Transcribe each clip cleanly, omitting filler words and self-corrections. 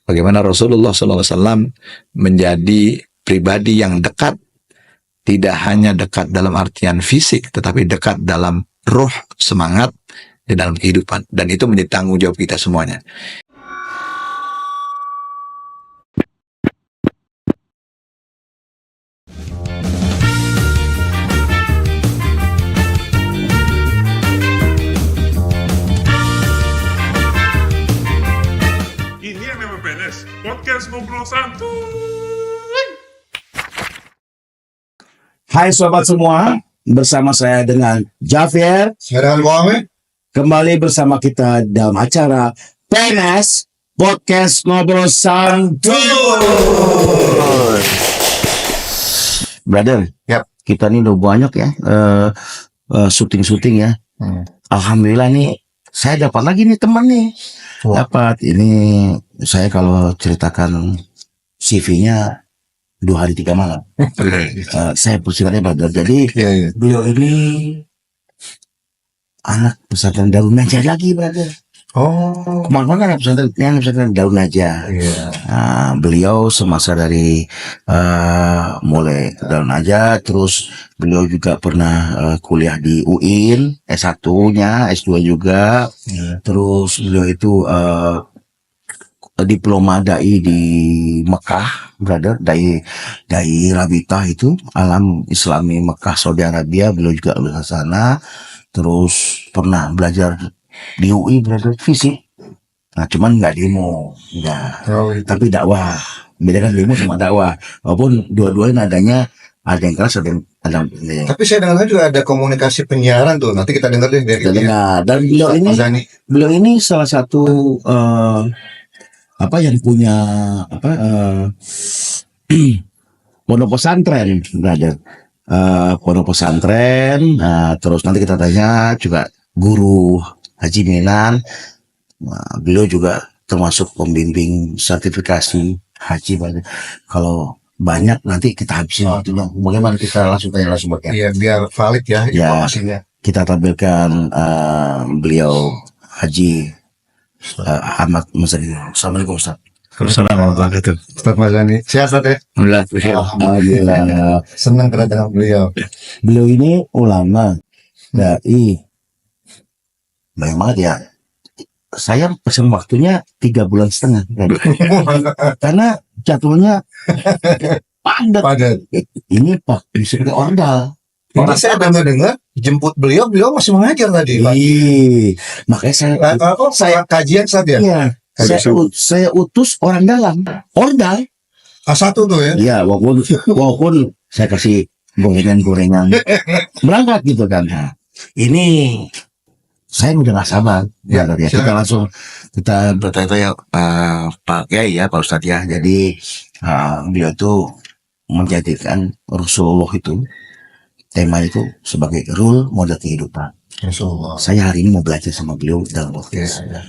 bagaimana Rasulullah SAW menjadi pribadi yang dekat, tidak hanya dekat dalam artian fisik, tetapi dekat dalam ruh, semangat, di dalam kehidupan. Dan itu menjadi tanggung jawab kita semuanya. Ini yang namanya PNS, Podcast Ngobrol Santuy. Hai sobat semua, bersama saya dengan Javier. Saya Muhammad. Kembali bersama kita dalam acara PNS Podcast Ngobrol Santuy. Brother, Yap. kita nih udah banyak ya syuting-syuting ya. Alhamdulillah nih, saya dapat lagi nih teman nih. Wah. Dapat ini, saya kalau ceritakan CV-nya 2 hari 3 malam. Saya persingkatnya brother. Jadi Iya. beliau ini anak pesantren Darun Najah lagi brother. Oh. Kemarin kan pesantren Darun Najah. Iya. Nah, beliau semasa dari mulai Darun Najah, terus beliau juga pernah kuliah di UIN, S1-nya, S2 juga. Iya. Terus beliau itu diploma dai di Mekah, brother, dai Rabitah itu Alam Islami Mekah Saudi Arabia, beliau juga lulusan sana. Terus pernah belajar di UI, brother, fisik. Nah, cuman nggak demo, nggak. Oh, itu. Tapi dakwah. Beda kan demo sama dakwah. Walaupun dua-duanya nadanya ada yang keras, ada yang Tapi saya dengar juga ada komunikasi penyiaran tuh. Nanti kita dengar deh dari dia. dengar. Dan Mas Dhani. beliau ini salah satu yang punya pondok pesantren, brother. Pondok pesantren. Terus nanti kita tanya juga guru Haji Minan. Beliau juga termasuk pembimbing sertifikasi haji, brother. Kalau banyak nanti kita habisin waktunya. Bagaimana kita langsung tanya langsung bagian. Iya, biar valid ya Ya. informasinya. Kita tampilkan beliau Haji Ahmad Muzadi. Assalamualaikum Ustaz. Assalamualaikum warahmatullahi wabarakatuh. Ustaz Mas Dhani. Sehat Ustaz ya? Alhamdulillah. Senang kedatangan beliau. Beliau ini ulama, dai. Banyak banget ya. Saya pesen waktunya 3,5 bulan. Karena jadwalnya padat. Padat. Ini Pak, bisa ke ordal. Ini saya dengar jemput beliau masih mengajar tadi. Pak. Makanya saya Saya kajian Ustaz ya? iya, saya utus orang dalam. Ordal. A1 tuh ya? Iya, walaupun saya kasih gorengan-gorengan berangkat gitu kan. Nah, ini saya udah gak sabar. Ya, Ya, silakan. kita bertanya-tanya Pak Kiai ya, Pak Ustadz ya. Jadi beliau itu menjadikan Rasulullah itu tema itu sebagai role model kehidupan. Rasulullah. Saya hari ini mau belajar sama beliau dalam podcast. Ya.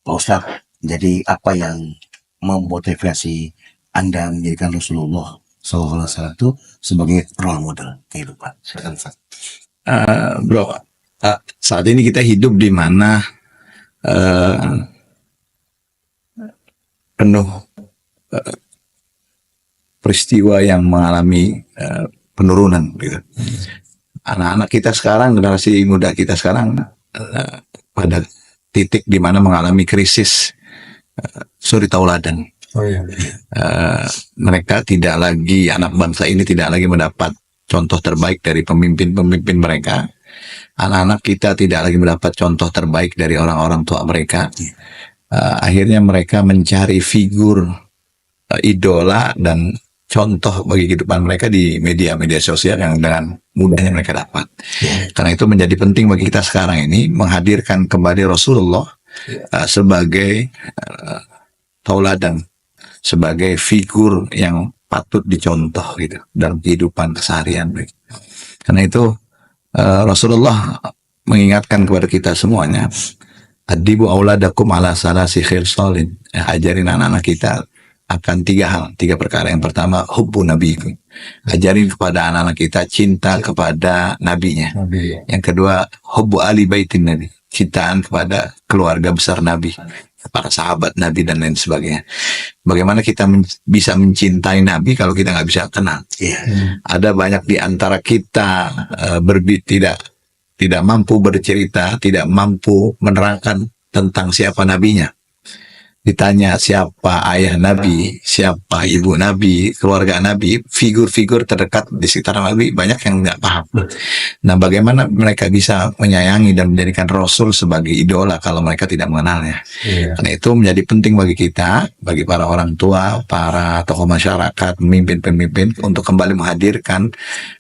Pak Ustadz, jadi apa yang memotivasi Anda menjadikan Rasulullah SAW itu sebagai role model kehidupan? Silakan, Ustaz. Bro, saat ini kita hidup di mana penuh peristiwa yang mengalami penurunan gitu. Anak-anak kita sekarang, generasi muda kita sekarang pada titik di mana mengalami krisis suri tauladan. Oh iya. Mereka tidak lagi, anak bangsa ini tidak lagi mendapat contoh terbaik dari pemimpin-pemimpin mereka. Anak-anak kita tidak lagi mendapat contoh terbaik dari orang-orang tua mereka. Akhirnya mereka mencari figur idola dan contoh bagi kehidupan mereka di media-media sosial yang dengan mudahnya mereka dapat. Karena itu menjadi penting bagi kita sekarang ini menghadirkan kembali Rasulullah sebagai tauladan, sebagai figur yang patut dicontoh gitu dalam kehidupan keseharian. Karena itu Rasulullah mengingatkan kepada kita semuanya, adibu auladakum ala salasi khirsalin. Ajarin anak-anak kita akan 3 hal, 3 perkara. Yang pertama, hubbu nabikum. Ajarin kepada anak-anak kita cinta kepada nabinya. Yang kedua, hubbu ali baitin nabi. Cintaan kepada keluarga besar nabi. para sahabat Nabi dan lain sebagainya. Bagaimana kita bisa mencintai Nabi kalau kita nggak bisa kenal? Iya. Ada banyak di antara kita tidak mampu bercerita, tidak mampu menerangkan tentang siapa nabinya. Ditanya siapa ayah Nabi, siapa ibu Nabi, keluarga Nabi, figur-figur terdekat di sekitar Nabi, banyak yang nggak paham. Nah, bagaimana mereka bisa menyayangi dan menjadikan Rasul sebagai idola kalau mereka tidak mengenalnya? Karena itu menjadi penting bagi kita, bagi para orang tua, para tokoh masyarakat, pemimpin-pemimpin untuk kembali menghadirkan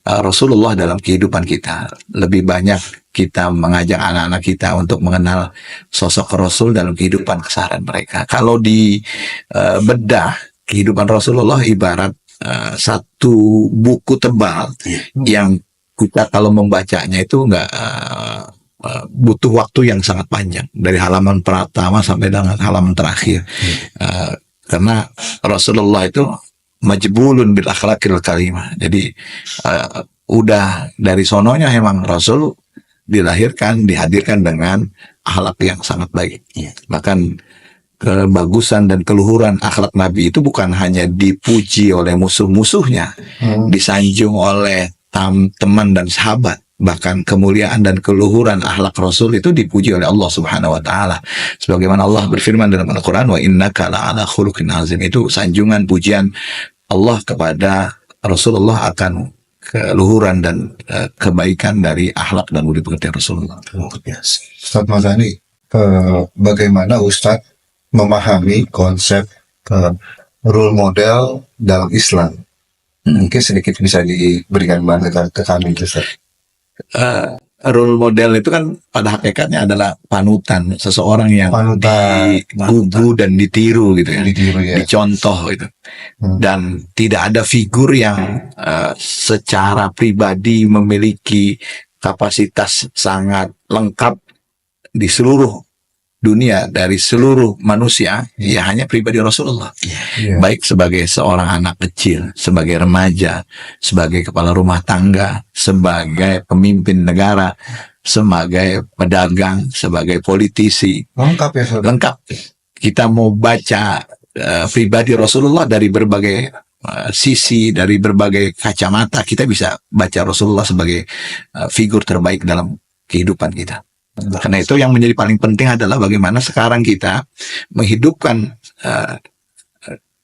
Rasulullah dalam kehidupan kita. Lebih banyak kita mengajak anak-anak kita untuk mengenal sosok Rasul dalam kehidupan keseharian mereka. Kalau di bedah kehidupan Rasulullah ibarat satu buku tebal yang kita kalau membacanya itu nggak butuh waktu yang sangat panjang dari halaman pertama sampai dengan halaman terakhir. Karena Rasulullah itu majbulun bil akhlaqil karimah. Jadi udah dari sononya emang Rasul dihadirkan dengan akhlak yang sangat baik. Bahkan kebagusan dan keluhuran akhlak Nabi itu bukan hanya dipuji oleh musuh-musuhnya, disanjung oleh teman dan sahabat. Bahkan kemuliaan dan keluhuran akhlak Rasul itu dipuji oleh Allah Subhanahu wa taala. Sebagaimana Allah berfirman dalam Al-Qur'an, wa innaka la'ala khuluqin azim. Itu sanjungan pujian Allah kepada Rasulullah akan keluhuran dan kebaikan dari akhlak dan budi pekerti Rasulullah. Ustadz Mazani, bagaimana Ustadz memahami konsep role model dalam Islam? Mungkin sedikit bisa diberikan bantuan ke kami, Ustadz. Role model itu kan pada hakikatnya adalah panutan, seseorang yang digugu dan ditiru gitu ya, dicontoh gitu. Dan tidak ada figur yang secara pribadi memiliki kapasitas sangat lengkap di seluruh dunia, dari seluruh manusia, ya hanya pribadi Rasulullah. Baik sebagai seorang anak kecil, sebagai remaja, sebagai kepala rumah tangga, sebagai pemimpin negara, sebagai pedagang, sebagai politisi. Lengkap ya, Ustadz? Lengkap. Kita mau baca pribadi Rasulullah dari berbagai sisi, dari berbagai kacamata, kita bisa baca Rasulullah sebagai figur terbaik dalam kehidupan kita. Karena itu yang menjadi paling penting adalah bagaimana sekarang kita menghidupkan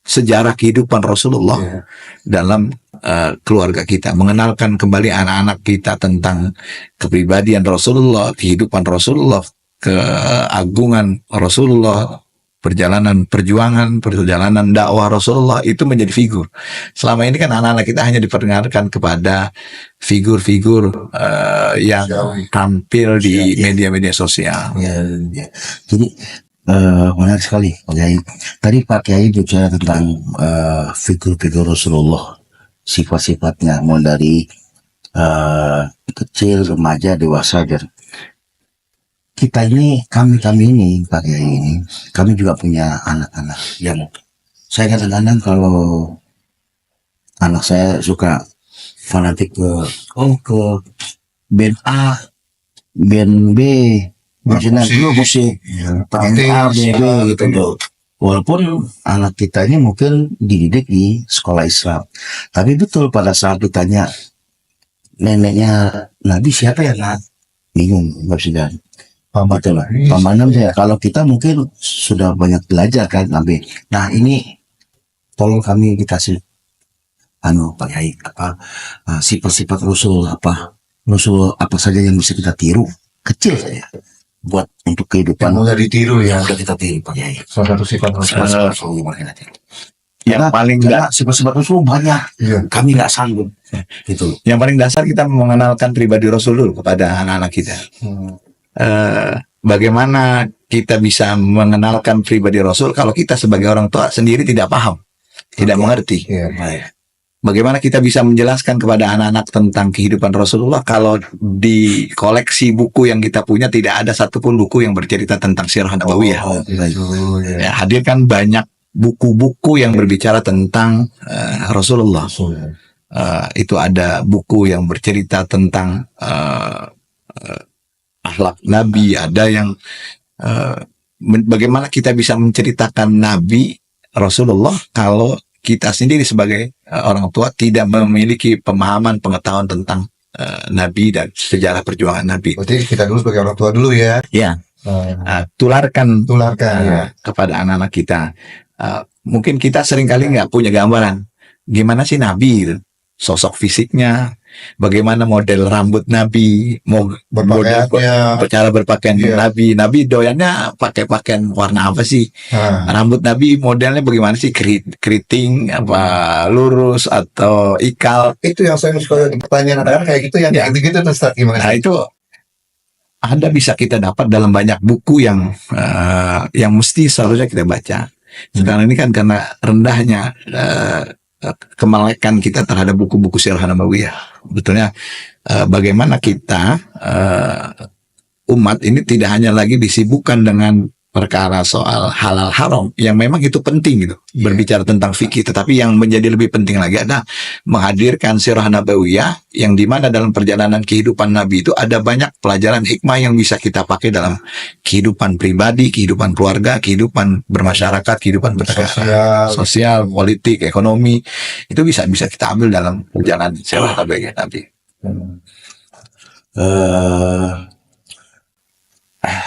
sejarah kehidupan Rasulullah dalam keluarga kita, mengenalkan kembali anak-anak kita tentang kepribadian Rasulullah, kehidupan Rasulullah, keagungan Rasulullah, perjalanan dakwah Rasulullah itu menjadi figur. Selama ini kan anak-anak kita hanya diperdengarkan kepada figur-figur yang tampil di media-media sosial. Jadi menarik sekali Pak Kiai. Tadi Pak Kiai bicara tentang figur-figur Rasulullah, sifat-sifatnya mulai dari kecil, remaja, dewasa, dan kita ini, kami ini Pak Kiai ini, kami juga punya anak-anak yang saya kadang-kadang kalau anak saya suka fanatik ke band A, band B, misalnya musik, band A, band B gitu loh. Walaupun anak kita ini mungkin dididik di sekolah Islam, tapi betul pada saat ditanya neneknya Nabi siapa ya, nak bingung, nggak bisa jalan. Pemahaman saya, kalau kita mungkin sudah banyak belajar kan Nabi. Nah ini tolong kami dikasih Pak Kiai, sifat-sifat Rasul apa saja yang bisa kita tiru kecil saja buat untuk kehidupan. Yang mudah ditiru ya. Udah kita tiru Pak Kiai. Salah satu sifat Rasul. Yang paling sifat-sifat Rasul banyak. Kami nggak sanggup. Gitu. Yang paling dasar kita mengenalkan pribadi Rasul dulu kepada anak-anak kita. Bagaimana kita bisa mengenalkan pribadi Rasul kalau kita sebagai orang tua sendiri tidak paham, tidak mengerti. Bagaimana kita bisa menjelaskan kepada anak-anak tentang kehidupan Rasulullah kalau di koleksi buku yang kita punya tidak ada satupun buku yang bercerita tentang sirah nabawiyah. Ya, hadirkan banyak buku-buku yang berbicara tentang Rasulullah. Itu ada buku yang bercerita tentang akhlak Nabi, ada yang bagaimana kita bisa menceritakan Nabi Rasulullah kalau kita sendiri sebagai orang tua tidak memiliki pemahaman pengetahuan tentang Nabi dan sejarah perjuangan Nabi. Berarti kita dulu sebagai orang tua dulu ya. Ya, tularkan Ya. kepada anak-anak kita. Mungkin kita seringkali nggak punya gambaran gimana sih Nabi gitu. Sosok fisiknya, bagaimana model rambut Nabi, Berpakaiannya. cara berpakaian Iya. Nabi doyannya pakai pakaian warna apa sih? Nah, Rambut Nabi modelnya bagaimana sih? Keriting, apa lurus atau ikal? itu yang saya suka pertanyaan anak kayak gitu yang Ya. gitu tuh Ustaz, gimana? Nah itu ada bisa kita dapat dalam banyak buku yang mesti seharusnya kita baca. Sekarang ini kan karena rendahnya kemelekan kita terhadap buku-buku sirah nabawiyah. Betulnya bagaimana kita umat ini tidak hanya lagi disibukkan dengan perkara soal halal haram yang memang itu penting gitu, berbicara tentang fikih, tetapi yang menjadi lebih penting lagi adalah menghadirkan sirah nabawiyah yang dimana dalam perjalanan kehidupan Nabi itu ada banyak pelajaran hikmah yang bisa kita pakai dalam kehidupan pribadi, kehidupan keluarga, kehidupan bermasyarakat, kehidupan bernegara, sosial, politik, ekonomi, itu bisa kita ambil dalam perjalanan sirah nabawiyah Nabi.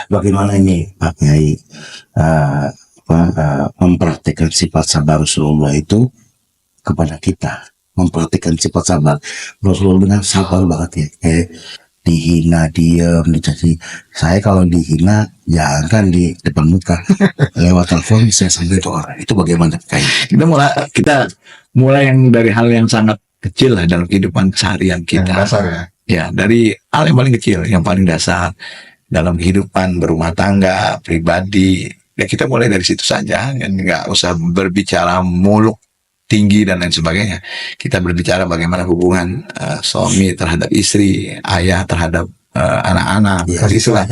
Bagaimana ini Pak Kiai mempraktikkan sifat sabar Rasulullah itu kepada kita, mempraktikkan sifat sabar Rasulullah dengan sabar banget ya, kayak dihina diam dicaci. Saya kalau dihina jangan di depan muka, lewat telepon saya sambil itu orang. Itu bagaimana kayak Kita mulai yang dari hal yang sangat kecil lah dalam kehidupan keseharian kita. Dasar ya. Ya, dari hal yang paling kecil, yang paling dasar dalam kehidupan berumah tangga, pribadi. Ya kita mulai dari situ saja, nggak usah berbicara muluk tinggi dan lain sebagainya. Kita berbicara bagaimana hubungan suami terhadap istri, ayah terhadap anak-anak. Ya, Itulah.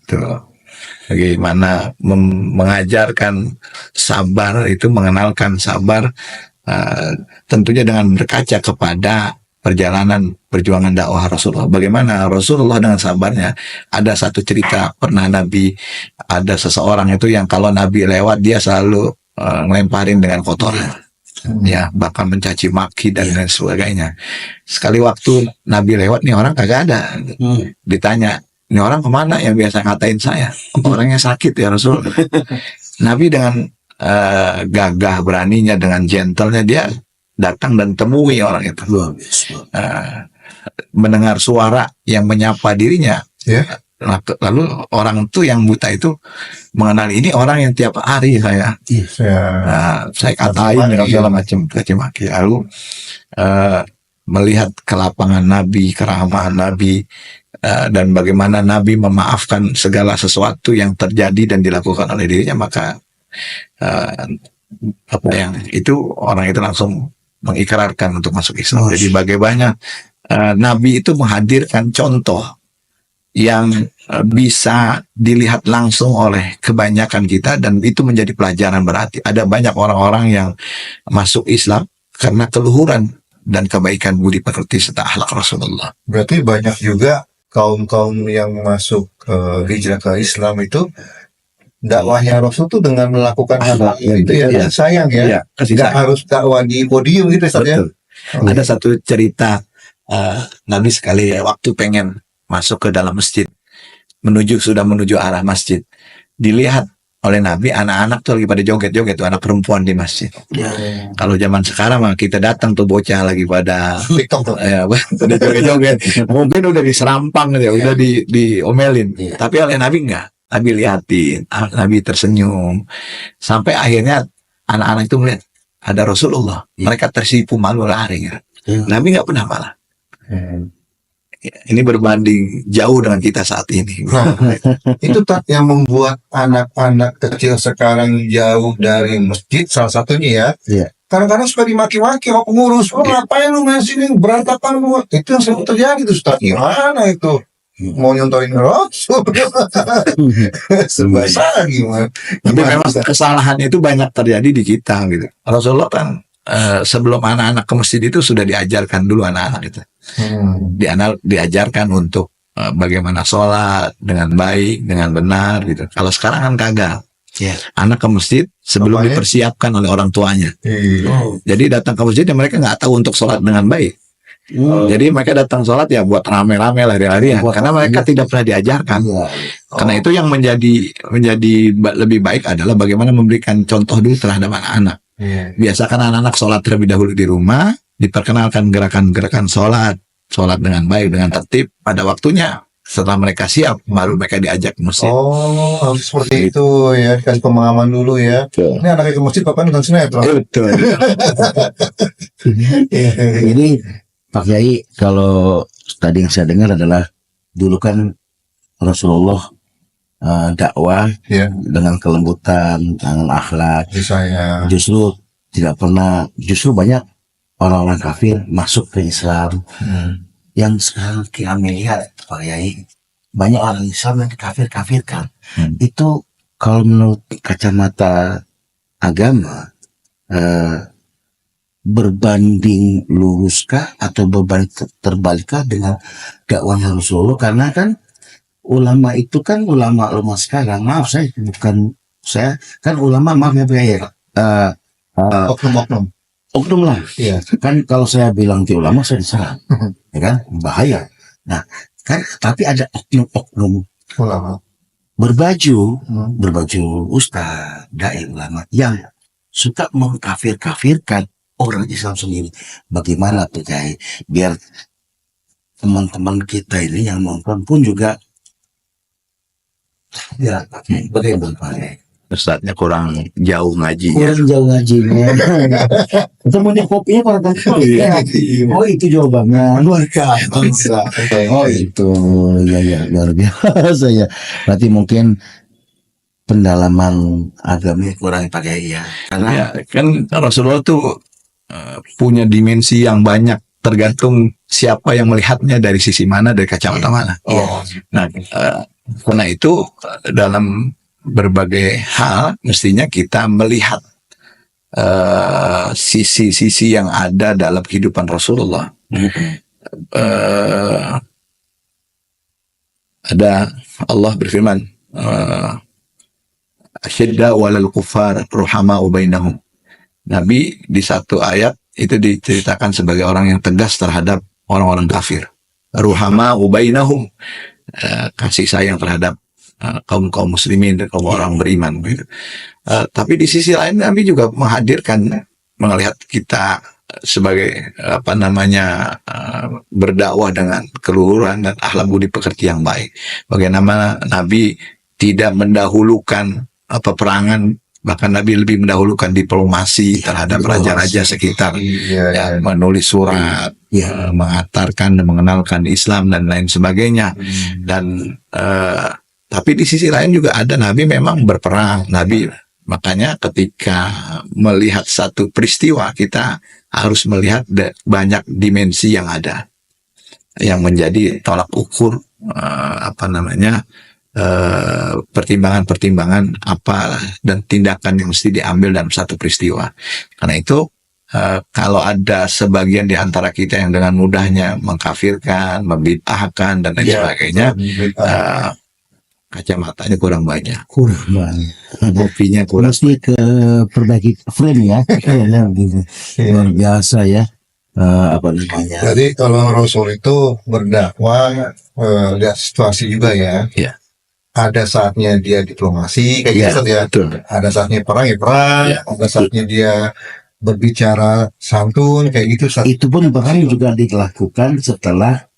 Tuh. Bagaimana mengajarkan sabar itu, mengenalkan sabar tentunya dengan berkaca kepada perjalanan perjuangan dakwah Rasulullah. Bagaimana Rasulullah dengan sabarnya. Ada satu cerita pernah Nabi, ada seseorang itu yang kalau Nabi lewat dia selalu ngelemparin dengan kotoran, ya bahkan mencaci maki dan lain sebagainya. Sekali waktu Nabi lewat, nih orang kagak ada. Ditanya, ini orang kemana yang biasa ngatain saya? Orangnya sakit ya Rasul. Nabi dengan gagah beraninya, dengan gentlenya dia datang dan temui orang itu. Mendengar suara yang menyapa dirinya. Ya. Lalu orang itu yang buta itu mengenal ini orang yang tiap hari saya katain dengan segala macam caci maki. Lalu melihat kelapangan Nabi, keramahan Nabi, dan bagaimana Nabi memaafkan segala sesuatu yang terjadi dan dilakukan oleh dirinya, maka itu orang itu langsung mengikrarkan untuk masuk Islam. Jadi bagaimana Nabi itu menghadirkan contoh yang bisa dilihat langsung oleh kebanyakan kita, dan itu menjadi pelajaran berarti. Ada banyak orang-orang yang masuk Islam karena keluhuran dan kebaikan budi pekerti serta akhlak Rasulullah. Berarti banyak juga kaum-kaum yang masuk hijrah ke Islam itu dakwahnya Rasul tuh dengan melakukan hal itu ya, Iya. sayang ya. Iya, kasih Nggak sayang. harus dakwah di podium gitu Ustaz ya. Betul. Ada satu cerita Nabi sekali waktu pengen masuk ke dalam masjid, sudah menuju arah masjid, dilihat oleh Nabi anak-anak tuh lagi pada joget-joget tuh, anak perempuan di masjid. Kalau zaman sekarang mah kita datang tuh bocah lagi pada TikTok tuh. ya pada joget-joget, mungkin udah diserampang ya, udah diomelin. Tapi oleh Nabi enggak. Nabi lihatin, Nabi tersenyum, sampai akhirnya anak-anak itu melihat ada Rasulullah, mereka tersipu malu lari. Nabi nggak pernah malah. Ini berbanding jauh dengan kita saat ini. Nah, itu tak yang membuat anak-anak kecil sekarang jauh dari masjid, salah satunya ya. Iya. Kadang-kadang suka dimaki-maki sama pengurus. Oh, ngapain lu main sini berantakan lu? Itu yang sering terjadi tuh Ustaz. Gimana itu? Mau nyontohin Rasul? Serba salah gimana? Tapi memang kesalahan itu banyak terjadi di kita gitu. Rasulullah kan sebelum anak-anak ke masjid itu sudah diajarkan dulu anak-anak itu. Diajarkan untuk bagaimana sholat dengan baik, dengan benar gitu. Kalau sekarang kan kagak. Ya. Anak ke masjid sebelum Bapaknya? dipersiapkan oleh orang tuanya. Iya. Jadi datang ke masjid dan mereka nggak tahu untuk sholat dengan baik. Jadi mereka datang sholat ya buat rame-rame lari-larian Buat- karena mereka tidak pernah diajarkan. Iya. Karena itu yang menjadi lebih baik adalah bagaimana memberikan contoh dulu terhadap anak-anak. Iya. Biasakan anak-anak sholat terlebih dahulu di rumah, diperkenalkan gerakan-gerakan sholat dengan baik, dengan tertib pada waktunya. Setelah mereka siap, baru mereka diajak ke masjid. Oh, harus seperti itu ya, dikasih pemahaman dulu ya. Betul. Ini anaknya ke masjid, bapak nonton sinetron. Betul. Jadi Pak Kiai, kalau tadi yang saya dengar adalah dulu kan Rasulullah dakwah Iya, dengan kelembutan, dengan akhlak. jadi saya. Justru justru banyak orang-orang kafir masuk ke Islam. Yang sekarang kami lihat Pak Kiai, banyak orang Islam yang dikafir-kafirkan. Itu kalau menurut kacamata agama, berbanding luruskah atau berbanding terbalikkah dengan dakwahnya Rasulullah? Karena kan ulama itu kan ulama sekarang, maaf saya kan ulama, maaf ya Pak Kiai, Oknum-oknum. oknum lah. Iya. Kan kalau saya bilang di ulama saya diserang, ya kan, bahaya. Nah, kan tapi ada oknum-oknum Ulama. berbaju ustaz, dai ulama yang suka mengkafir-kafirkan orang Islam sendiri. Bagaimana Pak Kiai biar teman-teman kita ini yang nonton pun juga ya bagaimana Pak Kiai? Ustadznya kurang jauh ngajinya. Kurang jauh ngajinya. Temennya kopinya kurang tahu. Oh itu jawabannya. Luar biasa. Oh itu ya luar biasa ya. Berarti mungkin pendalaman agamanya kurang pakai ya. Karena Ya, kan Rasulullah tuh punya dimensi yang banyak tergantung siapa yang melihatnya dari sisi mana, dari kacamata mana. Oh, Nah, karena itu dalam berbagai hal mestinya kita melihat sisi-sisi yang ada dalam kehidupan Rasulullah. Ada Allah berfirman, asyidda walal kufar ruhama bainahum. Nabi di satu ayat itu diceritakan sebagai orang yang tegas terhadap orang-orang kafir. Ruhama bainahum, kasih sayang terhadap kaum muslimin dan kaum orang beriman gitu. Tapi di sisi lain Nabi juga melihat kita sebagai berdakwah dengan keluhuran dan akhlak budi pekerti yang baik. Bagaimana Nabi tidak mendahulukan peperangan, bahkan Nabi lebih mendahulukan diplomasi terhadap raja-raja sekitar, iya. menulis surat, mengantarkan dan mengenalkan Islam dan lain sebagainya. Dan tapi di sisi lain juga ada Nabi memang berperang. Makanya ketika melihat satu peristiwa kita harus melihat banyak dimensi yang ada, yang menjadi tolak ukur pertimbangan-pertimbangan apa dan tindakan yang mesti diambil dalam satu peristiwa. Karena itu kalau ada sebagian di antara kita yang dengan mudahnya mengkafirkan, membid'ahkan dan lain sebagainya, kacamatanya kurang banyak, kopinya kurang. mesti ke perbaiki frame ya. Gitu. Luar biasa ya. Apa namanya? Jadi kalau Rasul itu berdakwah lihat situasi juga ya. Iya. Ada saatnya dia diplomasi kayak Iya, gitu ya. betul. Ada saatnya perang ya perang. Iya. Ada saatnya dia berbicara santun kayak gitu. Itu pun bahkan juga dilakukan setelah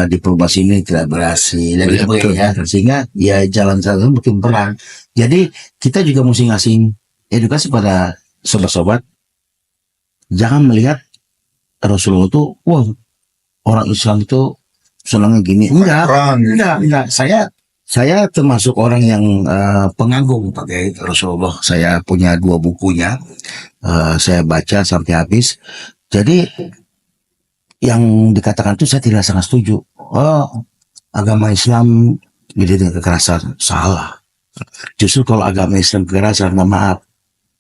diplomasi ini tidak berhasil dan Iya, sebagainya, sehingga ya jalan-jalan makin perang. Jadi kita juga mesti ngasih edukasi pada sobat-sobat, jangan melihat Rasulullah itu wah orang Islam itu senangnya gini. Enggak. Saya termasuk orang yang pengagum pakai Rasulullah. Saya punya 2 bukunya, saya baca sampai habis. Jadi yang dikatakan itu saya tidak sangat setuju. Oh, agama Islam dididik kekerasan, salah. Justru kalau agama Islam kekerasan, maaf,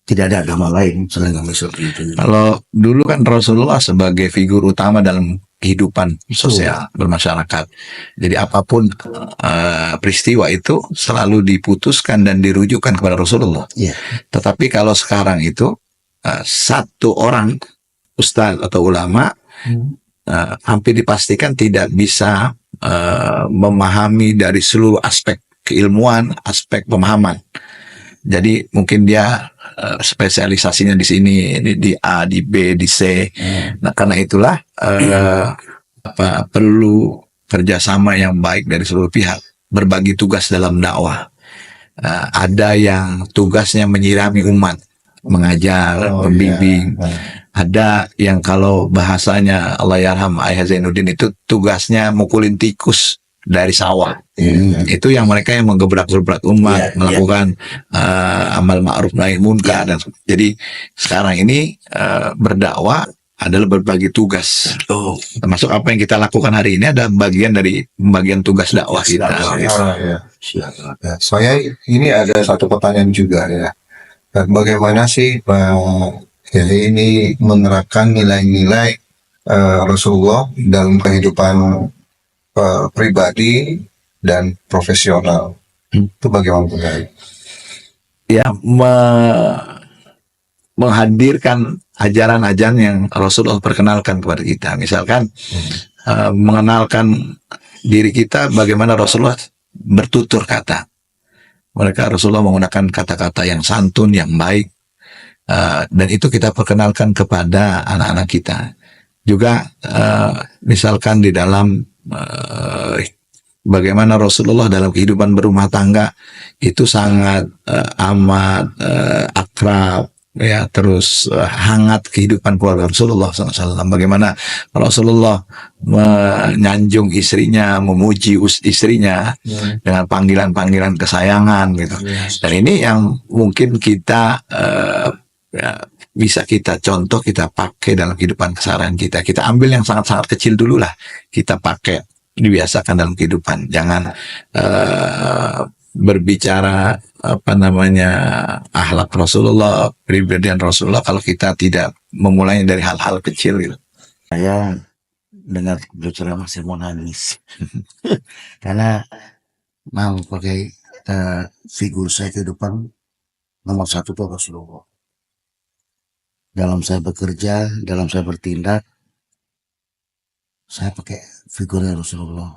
tidak ada agama lain selain agama Islam itu. Kalau dulu kan Rasulullah sebagai figur utama dalam kehidupan sosial bermasyarakat. Jadi apapun peristiwa itu selalu diputuskan dan dirujukkan kepada Rasulullah. Iya. Tetapi kalau sekarang itu satu orang ustadz atau ulama hampir dipastikan tidak bisa memahami dari seluruh aspek keilmuan, aspek pemahaman. Jadi mungkin dia spesialisasinya di sini, ini di A, di B, di C. Nah, karena itulah perlu kerjasama yang baik dari seluruh pihak, berbagi tugas dalam dakwah. Ada yang tugasnya menyirami umat, mengajar, membimbing. Ada yang kalau bahasanya Allahyarham Ayah Zainuddin itu tugasnya mukulin tikus dari sawah. Itu yang mereka yang menggebrak-gebrak umat, melakukan amal ma'ruf nahi munkar. Dan jadi sekarang ini berdakwah adalah berbagi tugas. Termasuk apa yang kita lakukan hari ini ada bagian dari pembagian tugas dakwah kita. Ya. Saya ini ada satu pertanyaan juga ya. Bagaimana sih Pak Kiai ini menerapkan nilai-nilai Rasulullah dalam kehidupan pribadi dan profesional? Itu bagaimana Pak Kiai? Ya, menghadirkan ajaran-ajaran yang Rasulullah perkenalkan kepada kita. Misalkan mengenalkan diri kita bagaimana Rasulullah bertutur kata. Rasulullah menggunakan kata-kata yang santun, yang baik, dan itu kita perkenalkan kepada anak-anak kita. Juga misalkan di dalam bagaimana Rasulullah dalam kehidupan berumah tangga itu sangat amat akrab, ya, terus hangat kehidupan keluarga Rasulullah SAW. Bagaimana Rasulullah menyanjung istrinya, memuji istrinya dengan panggilan-panggilan kesayangan gitu. Dan ini yang mungkin kita bisa kita contoh, kita pakai dalam kehidupan keseharian kita. Kita ambil yang sangat-sangat kecil dulu lah, kita pakai, dibiasakan dalam kehidupan. Jangan berbicara akhlak Rasulullah, kepribadian Rasulullah kalau kita tidak memulainya dari hal-hal kecil gitu. Saya dengar beliau ceramah saya mau nangis karena mau pakai figur saya kehidupan nomor satu itu Rasulullah. Dalam saya bekerja, dalam saya bertindak, saya pakai figurnya Rasulullah.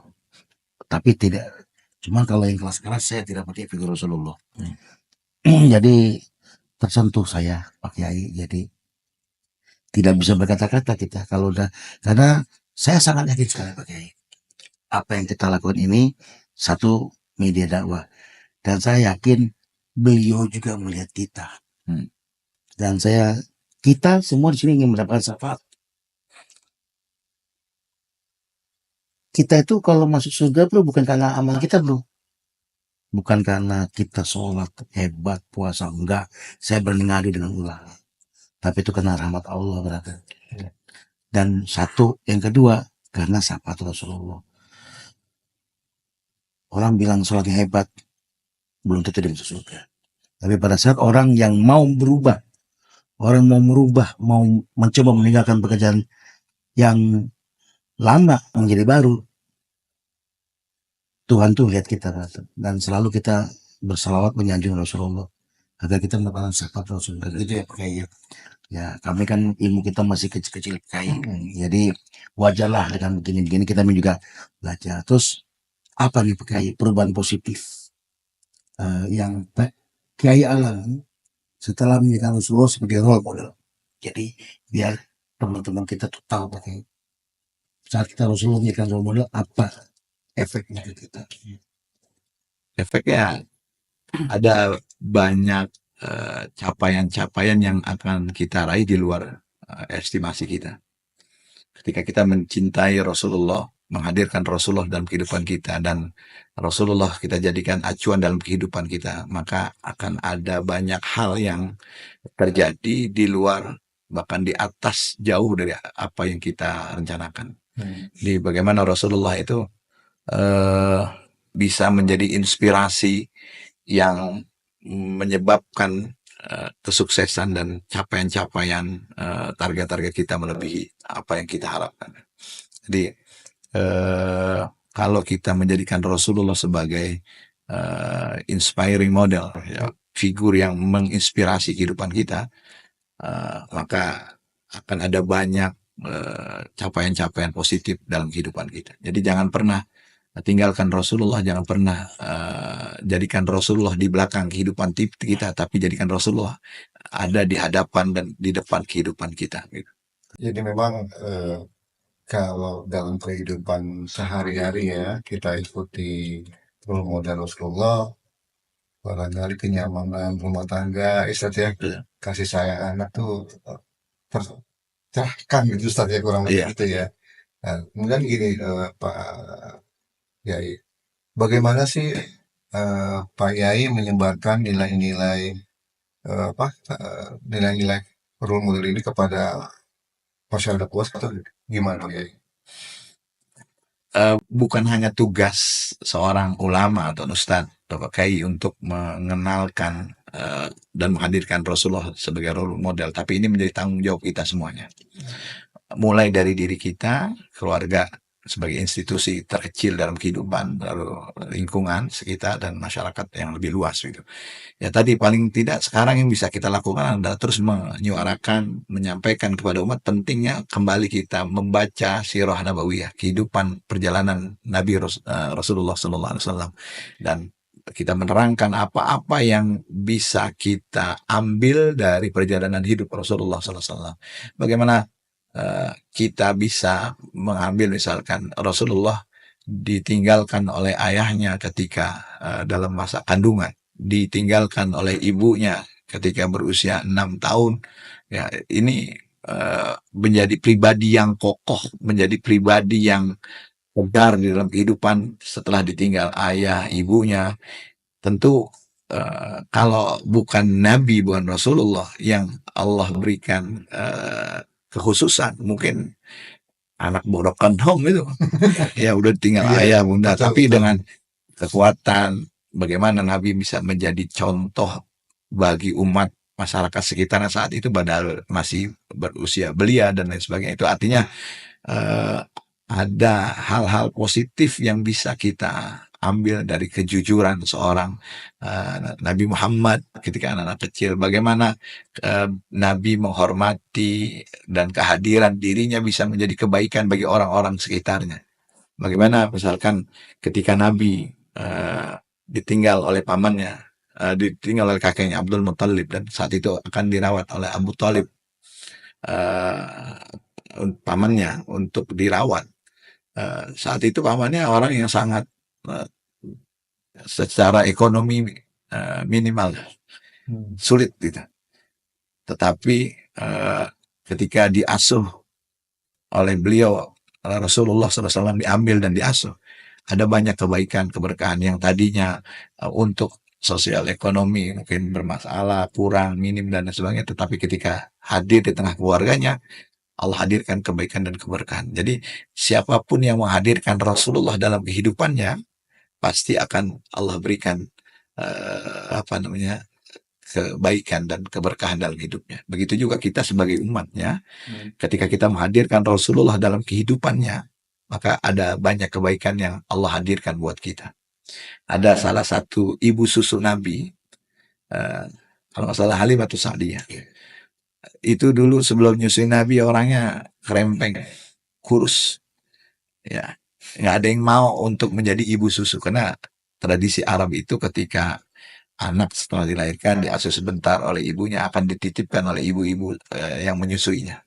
Tapi tidak, cuma kalau yang kelas-kelas saya tidak pakai figur Rasulullah. Jadi tersentuh saya Pak Kiai. Jadi tidak bisa berkata-kata kita kalau udah, karena saya sangat yakin sekali Pak Kiai. Apa yang kita lakukan ini satu media dakwah, dan saya yakin beliau juga melihat kita. Dan kita semua di sini ingin mendapatkan syafaat. Kita itu kalau masuk surga bro, bukan karena amal kita bro, bukan karena kita sholat hebat, puasa, enggak. Saya berani ngadu dengan ulama, tapi itu karena rahmat Allah berarti. Dan satu, yang kedua karena syafaat Rasulullah. Orang bilang sholatnya hebat, belum tentu dia masuk surga. Tapi pada saat orang yang mau berubah, orang mau merubah, mau mencoba meninggalkan pekerjaan yang lama menjadi baru, Tuhan tuh lihat kita, dan selalu kita bersalawat menyanjung Rasulullah agar kita mendapatkan syafaat Rasulullah. Itu ya Pak. Ya kami kan ilmu kita masih kecil-kecil kayak, jadi wajarlah dengan begini-begini kita juga belajar. Terus apa nih Pak, perubahan positif yang Pak Kiai alami setelah menjadikan Rasulullah sebagai role model? Jadi biar teman-teman kita tuh tahu Pak, saat kita Rasulullah menjadikan role model, apa efeknya ke kita? Efeknya ada banyak capaian-capaian yang akan kita raih di luar estimasi kita. Ketika kita mencintai Rasulullah, menghadirkan Rasulullah dalam kehidupan kita, dan Rasulullah kita jadikan acuan dalam kehidupan kita, maka akan ada banyak hal yang terjadi di luar, bahkan di atas jauh dari apa yang kita rencanakan. Di bagaimana Rasulullah itu bisa menjadi inspirasi yang menyebabkan kesuksesan dan capaian-capaian target-target kita melebihi apa yang kita harapkan. Jadi kalau kita menjadikan Rasulullah sebagai inspiring model, ya, figur yang menginspirasi kehidupan kita, maka akan ada banyak capaian-capaian positif dalam kehidupan kita. Jadi jangan pernah tinggalkan Rasulullah, jangan pernah jadikan Rasulullah di belakang kehidupan kita, tapi jadikan Rasulullah ada di hadapan dan di depan kehidupan kita. Gitu. Jadi memang kalau dalam kehidupan sehari-hari ya kita ikuti role model Rasulullah, barangkali kenyamanan rumah tangga, Ustaz ya, Betul. kasih sayang anak tuh tercerahkan gitu Ustaz ya, kurang lebih Iya. gitu ya. Nah, kemudian gini Pak Yai, bagaimana sih Pak Yai menyebarkan nilai-nilai nilai-nilai role model ini kepada masyarakat luas atau gimana Pak Yai? Bukan hanya tugas seorang ulama atau ustadz atau kiai untuk mengenalkan dan menghadirkan Rasulullah sebagai role model, tapi ini menjadi tanggung jawab kita semuanya. Mulai dari diri kita, keluarga sebagai institusi terkecil dalam kehidupan, lalu lingkungan sekitar dan masyarakat yang lebih luas gitu. Ya tadi paling tidak sekarang yang bisa kita lakukan adalah terus menyuarakan, menyampaikan kepada umat pentingnya kembali kita membaca sirah nabawiyah, kehidupan perjalanan Nabi Rasulullah SAW, dan kita menerangkan apa-apa yang bisa kita ambil dari perjalanan hidup Rasulullah SAW. Bagaimana kita bisa mengambil misalkan Rasulullah ditinggalkan oleh ayahnya ketika dalam masa kandungan, ditinggalkan oleh ibunya ketika berusia 6 tahun. Ya, ini menjadi pribadi yang kokoh, menjadi pribadi yang tegar di dalam kehidupan setelah ditinggal ayah, ibunya. Tentu kalau bukan Nabi, bukan Rasulullah yang Allah berikan kekhususan, mungkin anak bodoh kandung itu ya udah tinggal ayah bunda, tapi dengan kekuatan bagaimana Nabi bisa menjadi contoh bagi umat masyarakat sekitarnya saat itu padahal masih berusia belia dan lain sebagainya. Itu artinya ada hal-hal positif yang bisa kita ambil dari kejujuran seorang Nabi Muhammad ketika anak-anak kecil, bagaimana Nabi menghormati dan kehadiran dirinya bisa menjadi kebaikan bagi orang-orang sekitarnya. Bagaimana misalkan ketika Nabi ditinggal oleh pamannya, ditinggal oleh kakeknya Abdul Muttalib, dan saat itu akan dirawat oleh Abu Thalib, pamannya, untuk dirawat. Saat itu pamannya orang yang sangat secara ekonomi minimal, sulit gitu. Tetapi ketika diasuh oleh beliau Rasulullah SAW, diambil dan diasuh, ada banyak kebaikan, keberkahan yang tadinya untuk sosial ekonomi mungkin bermasalah, kurang, minim dan sebagainya, tetapi ketika hadir di tengah keluarganya, Allah hadirkan kebaikan dan keberkahan. Jadi siapapun yang menghadirkan Rasulullah dalam kehidupannya, pasti akan Allah berikan kebaikan dan keberkahan dalam hidupnya. Begitu juga kita sebagai umatnya, ketika kita menghadirkan Rasulullah dalam kehidupannya, maka ada banyak kebaikan yang Allah hadirkan buat kita. Ada salah satu ibu susu Nabi, kalau nggak salah Halimatus Sa'diyah. Itu dulu sebelum nyusui Nabi orangnya kerempeng, kurus. Ya, nggak ada yang mau untuk menjadi ibu susu, karena tradisi Arab itu ketika anak setelah dilahirkan diasuh sebentar oleh ibunya akan dititipkan oleh ibu-ibu yang menyusuinya.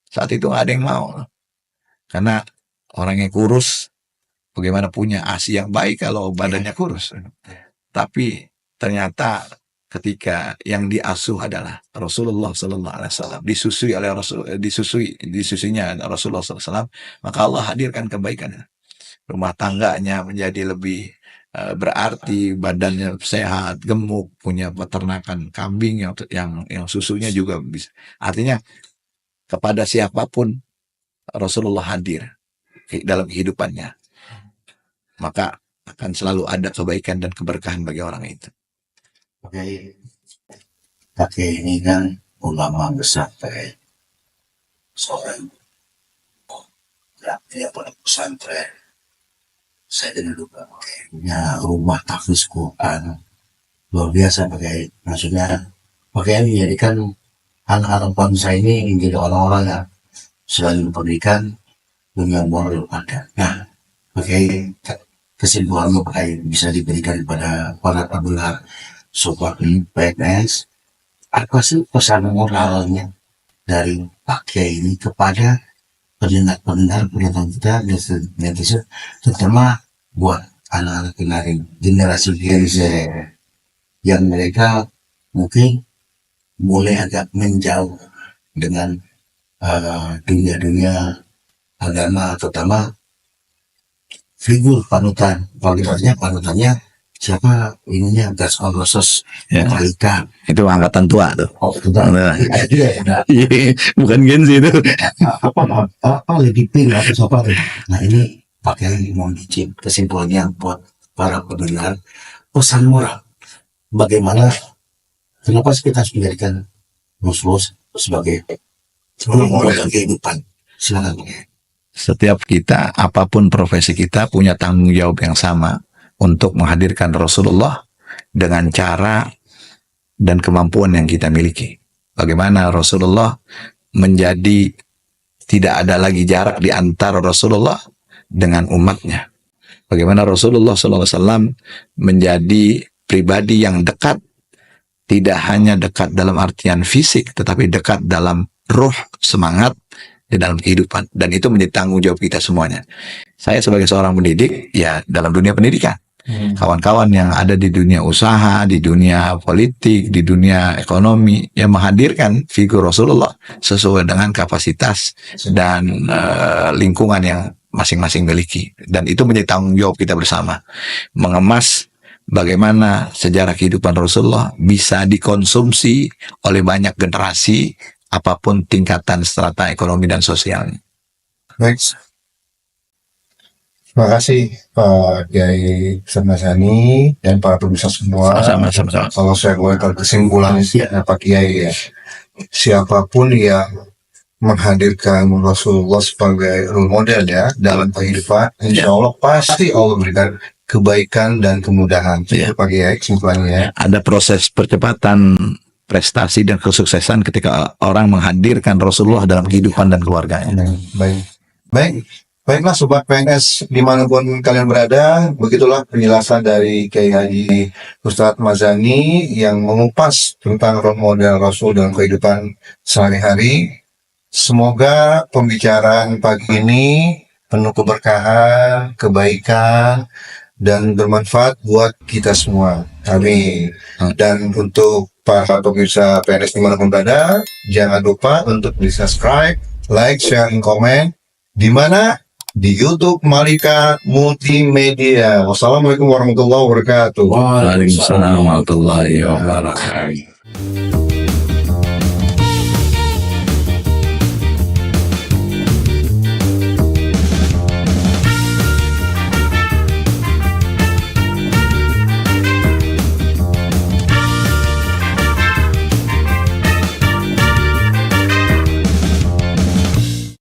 Saat itu nggak ada yang mau, karena orangnya kurus, bagaimana punya ASI yang baik kalau badannya kurus. Tapi ternyata ketika yang diasuh adalah Rasulullah SAW, disusui oleh disusuinya Rasulullah SAW, maka Allah hadirkan kebaikannya. Rumah tangganya menjadi lebih berarti, badannya sehat, gemuk, punya peternakan kambing yang susunya juga bisa. Artinya kepada siapapun Rasulullah hadir dalam kehidupannya, maka akan selalu ada kebaikan dan keberkahan bagi orang itu. Oke, kakek ini kan ulama besar, seorang punya pondok pesantren. Saya juga punya rumah tahfiz Quran. Luar biasa pakai, maksudnya pakai menjadikan anak-anak bangsa ini menjadi orang-orang yang selain pendidikan dunia moral ada. Nah, pakai kesimpulan pakai bisa diberikan kepada para pendengar sobat PNS, apa sih pesan moralnya dari Pak Kiai ini kepada pendengar penonton kita netizen, terutama buat anak-anak generasi Gen Z yang mereka mungkin mulai agak menjauh dengan dunia-dunia agama, terutama figur panutannya siapa ininya, gas Rasus Ya. Malika. Itu angkatan tua tuh. Oh, sudah. Nah. Ada Bukan Gen Z itu. apa lebih pink atau siapa tuh. Nah, ini pakai mau dicip kesimpulannya buat para pendengar, pesan moral bagaimana, kenapa sih kita harus menjadikan Rasulullah sebagai model kehidupan. Silakan. Setiap kita, apapun profesi kita, punya tanggung jawab yang sama untuk menghadirkan Rasulullah dengan cara dan kemampuan yang kita miliki. Bagaimana Rasulullah menjadi tidak ada lagi jarak di antara Rasulullah dengan umatnya. Bagaimana Rasulullah SAW menjadi pribadi yang dekat, tidak hanya dekat dalam artian fisik, tetapi dekat dalam ruh, semangat, di dalam kehidupan. Dan itu menjadi tanggung jawab kita semuanya. Saya sebagai seorang pendidik, ya dalam dunia pendidikan. Kawan-kawan yang ada di dunia usaha, di dunia politik, di dunia ekonomi, yang menghadirkan figur Rasulullah sesuai dengan kapasitas dan lingkungan yang masing-masing miliki. Dan itu menjadi tanggung jawab kita bersama. Mengemas bagaimana sejarah kehidupan Rasulullah bisa dikonsumsi oleh banyak generasi, apapun tingkatan strata ekonomi dan sosialnya. Baik. Terima kasih Pak Kiai Sarmasani dan para pemirsa semua. Sama-sama. Kalau saya boleh kesimpulannya sih, Pak Kiai ya, siapapun yang menghadirkan Rasulullah sebagai role model ya dalam kehidupan, insya Allah pasti Allah berikan kebaikan dan kemudahan. Ya. Pak Kiai kesimpulannya. Ada proses percepatan prestasi dan kesuksesan ketika orang menghadirkan Rasulullah dalam kehidupan dan keluarganya. Baiklah Sobat PNS dimanapun kalian berada, begitulah penjelasan dari Kiai Haji Ustadz Mazani yang mengupas tentang role model Rasul dalam kehidupan sehari-hari. Semoga pembicaraan pagi ini penuh keberkahan, kebaikan, dan bermanfaat buat kita semua. Amin. Dan untuk para pemirsa PNS dimanapun berada, jangan lupa untuk di subscribe, like, share, dan komen. Di mana? Di YouTube Malika Multimedia. Wassalamualaikum warahmatullahi wabarakatuh. Waalaikumsalam warahmatullahi wabarakatuh.